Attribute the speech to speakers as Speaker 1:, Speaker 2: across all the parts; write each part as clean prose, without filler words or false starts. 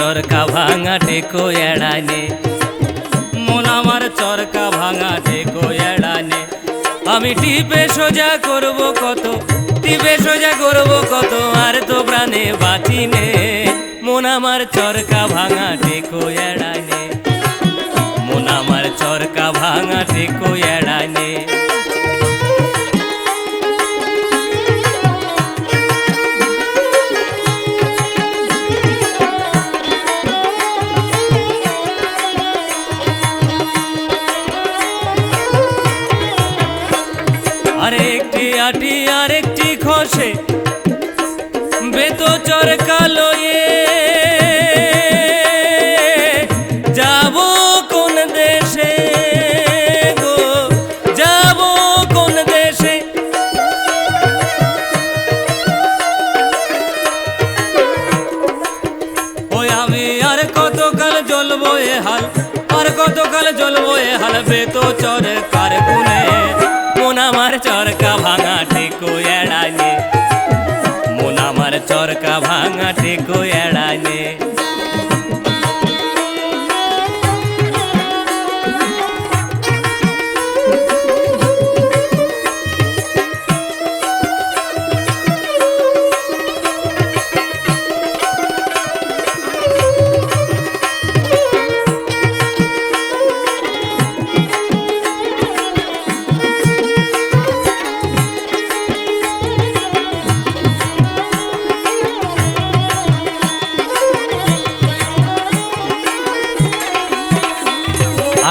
Speaker 1: চরকা ভাঙা টেকো এড়ানে, মন আমার চরকা ভাঙা টেকো এড়ানে। আমি টিপে সোজা করব কত, টিপে সোজা করব কত, আর তো প্রাণে বাঁচিনে। মন আমার চরকা ভাঙা টেকো এড়ানে, মন আমার চরকা ভাঙা টেকো এড়ানে। আরেকটি আটি আরেকটি খসে বেতো চরকা লয়ে, যাব কোন দেশে গো, যাব কোন দেশে। ওই আমি আর কতকাল জ্বলবো এ হাল, আর কতকাল জ্বলবো এ হাল বেতো চরকার গুনে। মন আমার চরকা ভাঙা টেকো এড়ানে, মন আমার চরকা ভাঙা টেকো এড়ানে।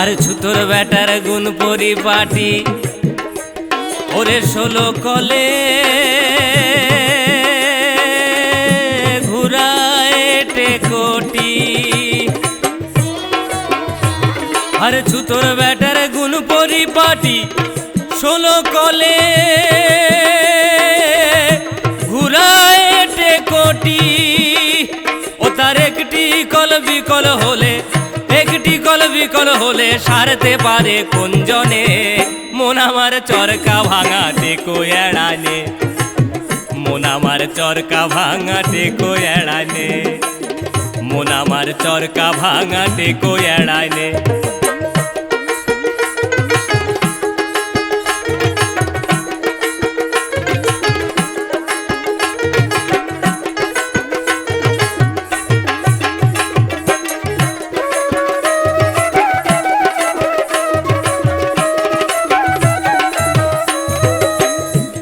Speaker 1: আর ছুতোর ব্যাটার গুণ পরিপাটি, ওরে 16 কলে ঘুরায় টেকোটি। আর ছুতোর ব্যাটার গুণ পরিপাটি, 16 কলে ঘুরায় টেকোটি। ও তার একটি কল বিকল হলে, একটি কল বিকল হলে সারতে পারে কোন জনে। মন আমার চরকা ভাঙা টেকো এড়ানে, মন আমার চরকা ভাঙা টেকো এড়ানে, মন আমার চরকা ভাঙা টেকো এড়ানে।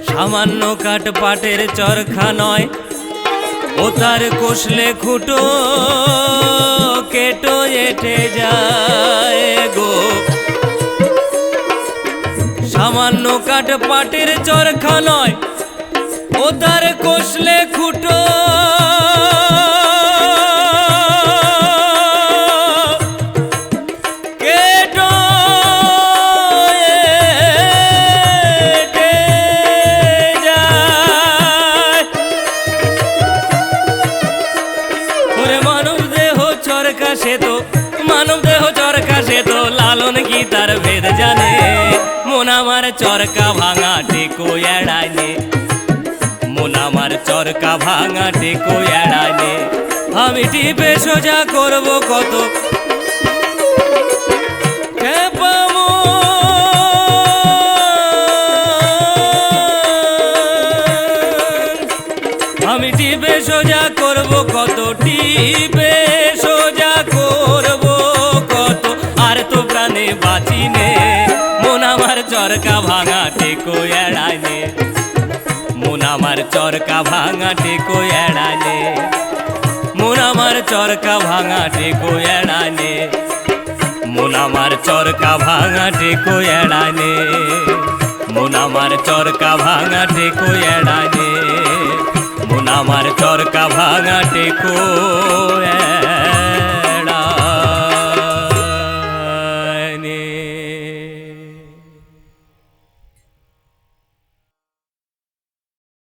Speaker 1: সামান্য কাঠ পাটের চরখা নয়, ও তার কষলে খুঁটো কেটো এঁটে যায় গো। সামান্য কাঠ পাটের চরখা নয়, ও তার কষলে খুঁটো সে তো মানব দেহ চরকা, সে তো লালন গীতার ভেদ জানে। মন আমার চরকা ভাঙা টেকো এড়ানে, মন আমার চরকা ভাঙা টেকো এড়ানে। আমি টিপে সোজা করব কত, আমি টিপে সোজা করব কত, টিপে সোজা করব কত, আর তো প্রাণে বাঁচিনে। মন আমার চরকা ভাঙা টেকো এড়ানে, মন আমার চরকা ভাঙা টেকো এড়ানে, মন আমার চরকা ভাঙা টেকো এড়ানে, মন আমার চরকা ভাঙা টেকো এড়ানে, মন আমার চরকা ভাঙা টেকো এড়ানে, মন আমার চরকা ভাঙা টেকো